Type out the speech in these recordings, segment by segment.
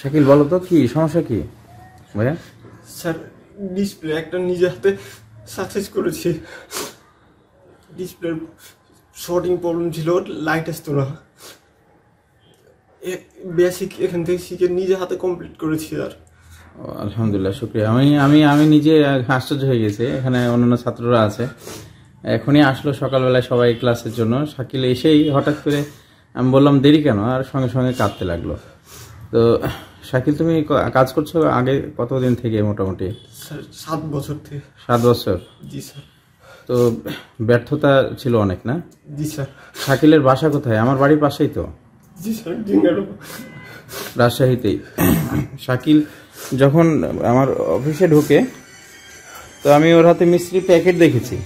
শাকিল বলো তো কি সমস্যা কি ভাইয়া? স্যার ডিসপ্লে একটা নিজে হাতে সাকসেস করেছি। ডিসপ্লের শর্টিং প্রবলেম ছিল, লাইট আসতো না। বেসিক এখান থেকে শিখে নিজে হাতে কমপ্লিট করেছি স্যার। আলহামদুলিল্লাহ, শুক্রিয়া। আমি নিজে আশ্চর্য হয়ে গেছি। এখানে অন্যান্য ছাত্ররা আছে, এখনই আসলো সকালবেলায় সবাই ক্লাসের জন্য। শাকিল এসেই হঠাৎ করে আমি বললাম দেরি কেন, আর সঙ্গে সঙ্গে কাঁদতে লাগলো। তো শাকিল তুমি কাজ করছো আগে কতদিন থেকে? মোটামুটি স্যার 7 বছর থেকে। 7 বছর? জি স্যার। তো ব্যর্থতা ছিল অনেক না? জি স্যার। শাকিলের বাসা কোথায়? আমার বাড়ির পাশেই তো। জি স্যার, রাজশাহীতেই। শাকিল যখন আমার অফিসে ঢুকে তো আমি ওর হাতে মিষ্টির প্যাকেট দেখেছি।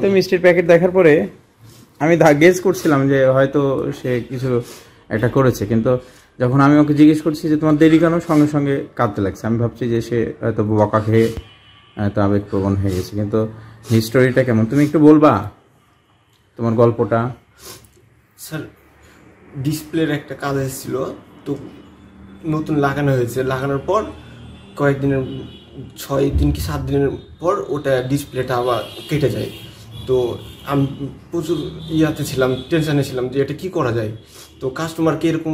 তো মিষ্টির প্যাকেট দেখার পরে আমি গেস করছিলাম যে হয়তো সে কিছু একটা করেছে, কিন্তু যখন আমি ওকে জিজ্ঞেস করছি যে তোমার দেরি কেন, সঙ্গে সঙ্গে কাঁদতে লাগছে। আমি ভাবছি যে সে হয়তো বকা খেয়ে হয়তো আবেগপ্রবণ হয়ে গেছে। কিন্তু হিস্টোরিটা কেমন তুমি একটু বলবা, তোমার গল্পটা? স্যার ডিসপ্লের একটা কাজ এসেছিল, তো নতুন লাগানো হয়েছে। লাগানোর পর কয়েকদিনের 6 দিন কি 7 দিনের পর ওটা ডিসপ্লেটা আবার কেটে যায়। তো আমি প্রচুর ছিলাম, টেনশনে ছিলাম যে এটা কি করা যায়। তো কাস্টমারকে এরকম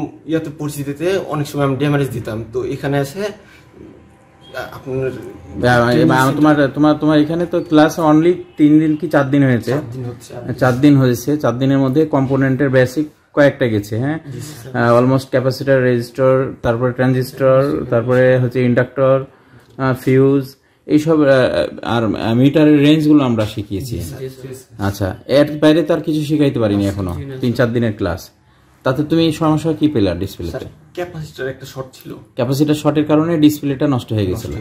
পরিস্থিতিতে অনেক সময় আমি ড্যামেজ দিতাম। তো এখানে এসে তোমার এখানে তো ক্লাস অনলি 3 দিন কি 4 দিন হয়েছে? 4 দিন হয়েছে। 4 দিনের মধ্যে কম্পোনেন্টের বেসিক কয়েকটা গেছে। হ্যাঁ, অলমোস্ট ক্যাপাসিটর, রেজিস্টর, তারপরে ট্রানজিস্টর, তারপরে হচ্ছে ইন্ডাক্টর, ফিউজ, এইসব আর মিটারের রেঞ্জগুলো আমরা শিখিয়েছি। আচ্ছা, এর বাইরে তার কিছু শিখাইতে পারিনি এখনো। 3-4 দিনের ক্লাস। তাতে তুমি সমস্যা কি পেলা ডিসপ্লেতে? ক্যাপাসিটর একটা শর্ট ছিল। ক্যাপাসিটর শর্টের কারণে ডিসপ্লেটা নষ্ট হয়ে গেছিল।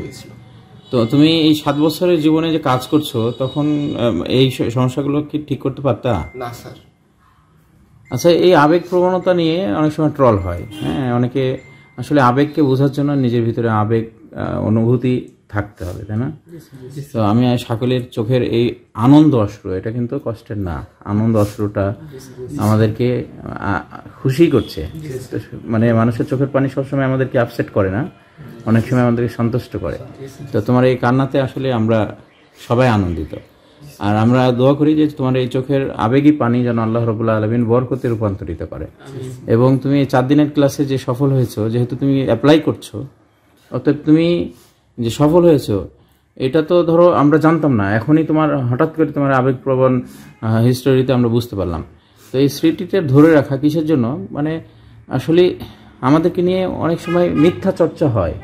তো তুমি এই 7 বছরের জীবনে যে কাজ করছো তখন এই সমস্যাগুলো কি ঠিক করতে পারতা? না স্যার। আচ্ছা, এই আবেগ প্রবণতা নিয়ে অনেক সময় ট্রল হয়। হ্যাঁ, অনেকে আসলে আবেগকে বোঝার জন্য নিজের ভিতরে আবেগ অনুভূতি থাকতে হবে, তাই না? তো আমি শাকিলের চোখের এই আনন্দ অশ্রু, এটা কিন্তু কষ্টের না। আনন্দ অশ্রুটা আমাদেরকে খুশি করছে। মানে মানুষের চোখের পানি সবসময় আমাদেরকে আপসেট করে না, অনেক সময় আমাদেরকে সন্তুষ্ট করে। তো তোমার এই কান্নাতে আসলে আমরা সবাই আনন্দিত। আর আমরা দোয়া করি যে তোমার এই চোখের আবেগী পানি যেন আল্লাহ রাব্বুল আলামিন বরকতে রূপান্তরিত করে। এবং তুমি এই 4 দিনের ক্লাসে যে সফল হয়েছো, যেহেতু তুমি অ্যাপ্লাই করছো, অতএব তুমি যে সফল হয়েছো এটা তো ধরো আমরা জানতাম না, এখনই তোমার হঠাৎ করে তোমার আবেগপ্রবণ হিস্টোরিতে আমরা বুঝতে পারলাম। তো এই স্মৃতিটা ধরে রাখা কিসের জন্য, মানে আসলে আমাদেরকে নিয়ে অনেক সময় মিথ্যা চর্চা হয়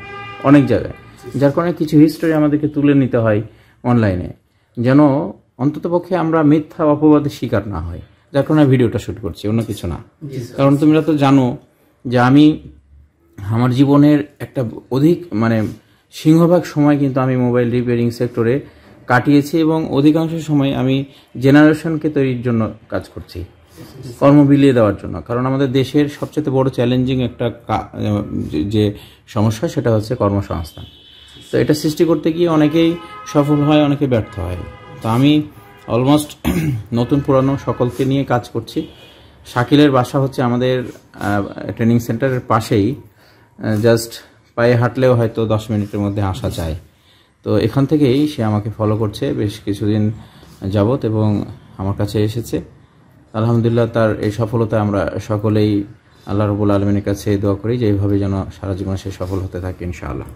অনেক জায়গায়, যার কারণে কিছু হিস্টোরি আমাদেরকে তুলে নিতে হয় অনলাইনে, যেন অন্ততপক্ষে আমরা মিথ্যা অপবাদের শিকার না হয়। যার কারণে ভিডিওটা শ্যুট করছি, অন্য কিছু না। কারণ তোমরা তো জানো যে আমি আমার জীবনের একটা সিংহভাগ সময় কিন্তু আমি মোবাইল রিপেয়ারিং সেক্টরে কাটিয়েছি, এবং অধিকাংশ সময় আমি জেনারেশনকে তৈরির জন্য কাজ করছি, কর্ম বিলিয়ে দেওয়ার জন্য। কারণ আমাদের দেশের সবচেয়ে বড় চ্যালেঞ্জিং একটা যে সমস্যা, সেটা হচ্ছে কর্মসংস্থান। তো এটা সৃষ্টি করতে গিয়ে অনেকেই সফল হয়, অনেকে ব্যর্থ হয়। তো আমি অলমোস্ট নতুন পুরানো সকলকে নিয়ে কাজ করছি। শাকিলের বাসা হচ্ছে আমাদের ট্রেনিং সেন্টারের পাশেই, জাস্ট পায়ে হাঁটলেও হয়তো 10 মিনিটের মধ্যে আসা যায়। তো এখান থেকেই সে আমাকে ফলো করছে বেশ কিছুদিন যাবত, এবং আমার কাছে এসেছে। আলহামদুলিল্লাহ, তার এই সফলতা আমরা সকলেই আল্লাহ রাব্বুল আলামিনের কাছে দোয়া করি যে এইভাবে যেন সারা জীবন সে সফল হতে থাকে ইনশাআল্লাহ।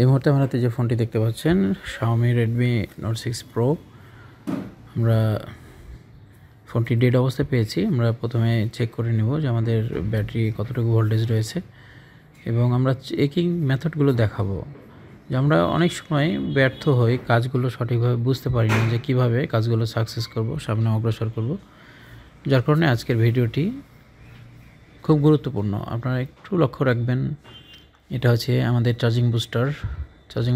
এই মুহূর্তে আমার হাতে যে ফোনটি দেখতে পাচ্ছেন, Xiaomi Redmi Note6 Pro। আমরা ফোনটি ডেড অবস্থায় পেয়েছি। আমরা প্রথমে চেক করে নেব যে আমাদের ব্যাটারি কতটুকু ভোল্টেজ রয়েছে, এবং আমরা চেকিং মেথডগুলো দেখাবো। যে আমরা অনেক সময় ব্যর্থ হই, কাজগুলো সঠিকভাবে বুঝতে পারি না যে কীভাবে কাজগুলো সাকসেস করব, সামনে অগ্রসর করব। যার কারণে আজকের ভিডিওটি খুব গুরুত্বপূর্ণ, আপনারা একটু লক্ষ্য রাখবেন। এটা হচ্ছে আমাদের চার্জিং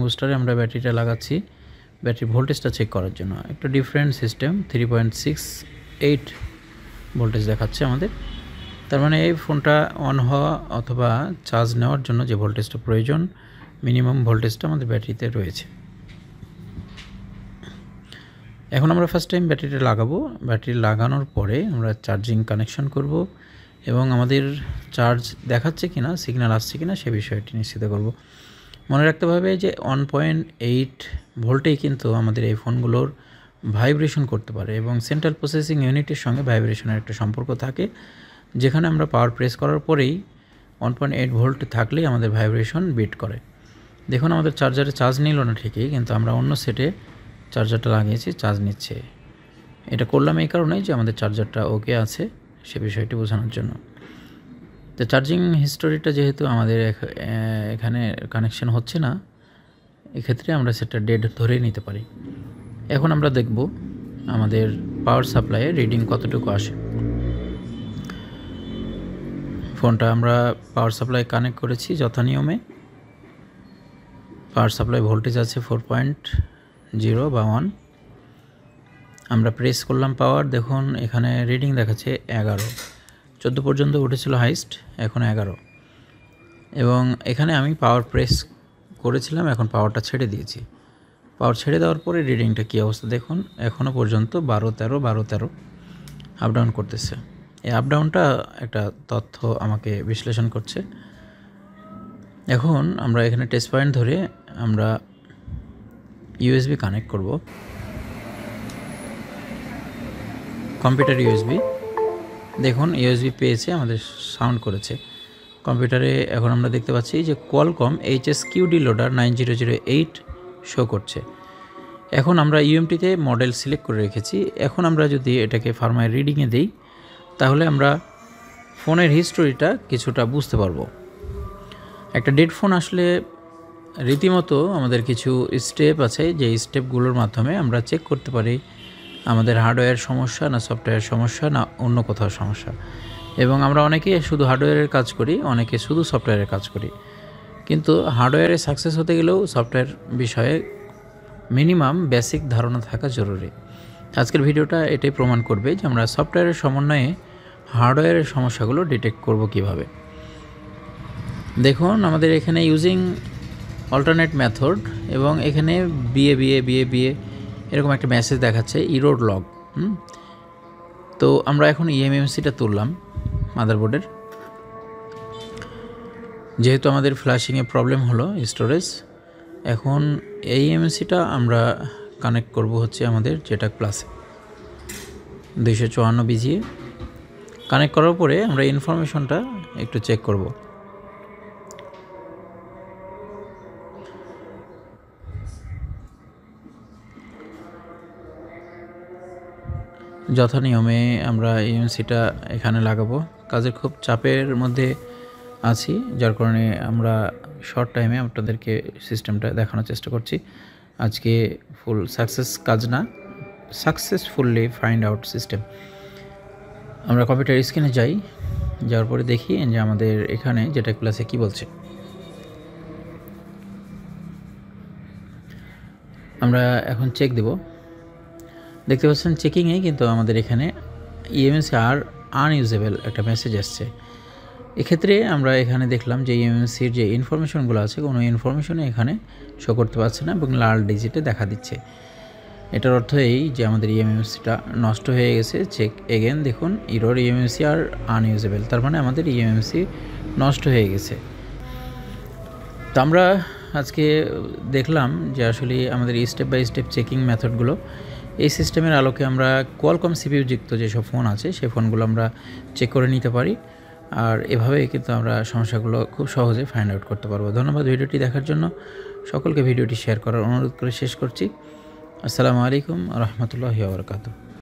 বুস্টারে আমরা ব্যাটারিটা লাগাচ্ছি ব্যাটারি ভোল্টেজটা চেক করার জন্য। একটা ডিফারেন্ট সিস্টেম, 3.68 ভোল্টেজ দেখাচ্ছে আমাদের। তার মানে এই ফোনটা অন হওয়া অথবা চার্জ নেওয়ার জন্য যে ভোল্টেজটা প্রয়োজন, মিনিমাম ভোল্টেজটা আমাদের ব্যাটারিতে রয়েছে। এখন আমরা ফার্স্ট টাইম ব্যাটারিটা লাগাবো। ব্যাটারি লাগানোর পরে আমরা চার্জিং কানেকশন করব এবং আমাদের চার্জ দেখাচ্ছে কিনা, সিগন্যাল আসছে কিনা সে বিষয়টি নিশ্চিত করব। মনে রাখতে হবে যে 1.8 ভোল্টেই কিন্তু আমাদের এই ফোনগুলোর ভাইব্রেশন করতে পারে এবং সেন্ট্রাল প্রসেসিং ইউনিটের সঙ্গে ভাইব্রেশনের একটা সম্পর্ক থাকে, যেখানে আমরা পাওয়ার প্রেস করার পরেই 1.8 ভোল্ট থাকলেই আমাদের ভাইব্রেশন বিট করে। দেখুন আমাদের চার্জারে চার্জ নিল না ঠিকই, কিন্তু আমরা অন্য সেটে চার্জারটা লাগিয়েছি, চার্জ নিচ্ছে। এটা করলাম এই কারণেই যে আমাদের চার্জারটা ওকে আছে সে বিষয়টি বোঝানোর জন্য। তো চার্জিং হিস্টোরিটা যেহেতু আমাদের এখানে কানেকশন হচ্ছে না, এক্ষেত্রে আমরা সেটা ডেড ধরেই নিতে পারি। এখন আমরা দেখব আমাদের পাওয়ার সাপ্লাইয়ে রিডিং কতটুকু আসে। ফোনটা আমরা পাওয়ার সাপ্লাই কানেক্ট করেছি যথানিয়মে। পাওয়ার সাপ্লাই ভোল্টেজ আছে 4.0 বা 1। আমরা প্রেস করলাম পাওয়ার, দেখুন এখানে রিডিং দেখাচ্ছে 11। 14 পর্যন্ত উঠেছিল হাইস্ট, এখন 11। এবং এখানে আমি পাওয়ার প্রেস করেছিলাম, এখন পাওয়ারটা ছেড়ে দিয়েছি। পাওয়ার ছেড়ে দেওয়ার পরে রিডিংটা কী অবস্থা দেখুন, এখনও পর্যন্ত 12-13 আপ ডাউন করতেছে। এই আপ ডাউনটা একটা তথ্য আমাকে বিশ্লেষণ করছে। এখন আমরা এখানে টেস্ট পয়েন্ট ধরে আমরা ইউএসবি কানেক্ট করব, কম্পিউটার ইউএসবি। দেখুন ইউএসবি পেয়েছে, আমাদের সাউন্ড করেছে কম্পিউটারে। এখন আমরা দেখতে পাচ্ছি যে কোয়ালকম HSQD লোডার 9008 শো করছে। এখন আমরা ইউএমটিতে মডেল সিলেক্ট করে রেখেছি। এখন আমরা যদি এটাকে ফার্মওয়্যার রিডিংয়ে দিই, তাহলে আমরা ফোনের হিস্টোরিটা কিছুটা বুঝতে পারবো। একটা ডেড ফোন আসলে রীতিমতো আমাদের কিছু স্টেপ আছে, যে স্টেপগুলোর মাধ্যমে আমরা চেক করতে পারি আমাদের হার্ডওয়্যার সমস্যা না সফটওয়্যার সমস্যা না অন্য কোথাও সমস্যা। এবং আমরা অনেকে শুধু হার্ডওয়্যারের কাজ করি, অনেকে শুধু সফটওয়্যারের কাজ করি, কিন্তু হার্ডওয়্যারে সাকসেস হতে গেলেও সফটওয়্যার বিষয়ে মিনিমাম বেসিক ধারণা থাকা জরুরি। আজকের ভিডিওটা এটাই প্রমাণ করবে যে আমরা সফটওয়্যারের সমন্বয়ে হার্ডওয়্যারের সমস্যাগুলো ডিটেক্ট করব কিভাবে। দেখুন আমাদের এখানে ইউজিং অল্টারনেট মেথড এবং এখানে বিএ এরকম একটা মেসেজ দেখাচ্ছে ইরোড লগ। তো আমরা এখন ইএমএমসিটা তুললাম মাদারবোর্ডের, যেহেতু আমাদের ফ্ল্যাশিংয়ে প্রবলেম হলো স্টোরেজ। এখন এই ইএমএমসিটা আমরা কানেক্ট করব হচ্ছে আমাদের জেটাক প্লাসে 254 বিজিএ। কানেক্ট করার পরে আমরা ইনফরমেশনটা একটু চেক করব। যথানিয়মে আমরা ইএমসিটা এখানে লাগাবো। কাজের খুব চাপের মধ্যে আছি, যার কারণে আমরা শর্ট টাইমে আপনাদেরকে সিস্টেমটা দেখানোর চেষ্টা করছি। আজকে ফুল সাকসেস কাজ না, সাকসেসফুলি ফাইন্ড আউট সিস্টেম। আমরা কম্পিউটার স্ক্রিনে যাই, যাওয়ার পরে দেখি যে আমাদের এখানে যেটা ক্লাসে কি বলছে। আমরা এখন চেক দেব। দেখতে পাচ্ছেন চেকিংয়ে কিন্তু আমাদের এখানে ইএমএসি আর আনইউজেবল একটা মেসেজ আসছে। এক্ষেত্রে আমরা এখানে দেখলাম যে ইএমএসির যে ইনফরমেশনগুলো আছে কোনো ইনফরমেশনে এখানে শো করতে পারছে না এবং লাল ডিজিটে দেখা দিচ্ছে। এটার অর্থ এই যে আমাদের ইএমএসিটা নষ্ট হয়ে গেছে। চেক এগেন, দেখুন ইরোর ইএমএসি আর আনইউজেবল, তার মানে আমাদের ইএমএসি নষ্ট হয়ে গেছে। তো আমরা আজকে দেখলাম যে আসলে আমাদের স্টেপ বাই স্টেপ চেকিং মেথডগুলো এই সিস্টেমের আলোকে আমরা কোয়ালকম সিপিইউ যুক্ত যেসব ফোন আছে সেই ফোনগুলো আমরা চেক করে নিতে পারি। আর এভাবেই কিন্তু আমরা সমস্যাগুলো খুব সহজে ফাইন্ড আউট করতে পারবো। ধন্যবাদ ভিডিওটি দেখার জন্য। সকলকে ভিডিওটি শেয়ার করার অনুরোধ করে শেষ করছি। আসসালামু আলাইকুম ওয়া রাহমাতুল্লাহি ওয়া বারাকাতুহু।